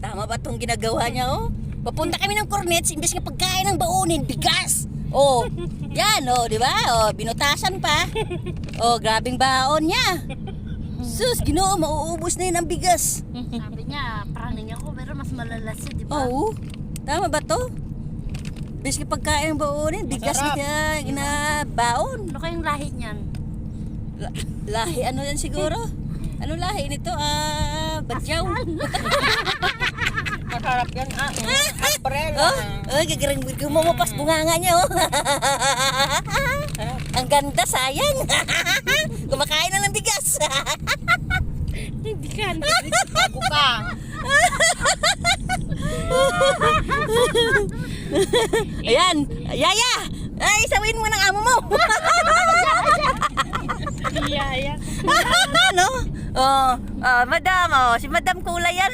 Tama ba itong ginagawa niya, oh? Papunta kami ng Cornets, imbes nga pagkain ng baunin, bigas. Oh, yan, oh, di ba? Oh, binutasan pa. Oh, grabing baon niya. Sus, Ginoo, mauubos na yun ang bigas. Sabi niya, praning ako, pero mas malalas yun, di ba? Oo. Tama ba to? Imbes nga pagkain ng baunin, bigas na ginabaon. Ano kayong lahi niyan? Lahi, ano yan siguro? Ano lahi nito? Badyaw. Masarap yan. April. Oh, gagarang gumamupas bunganga niya, oh. Ang ganda, sayang. Kumakain na ng bigas. Hindi ka. Bago ka. Ayan, Yaya! Ay, sawin mo ng amo mo. Yaya. Ano? Oh, madam, oh, si Madam Kulay yan.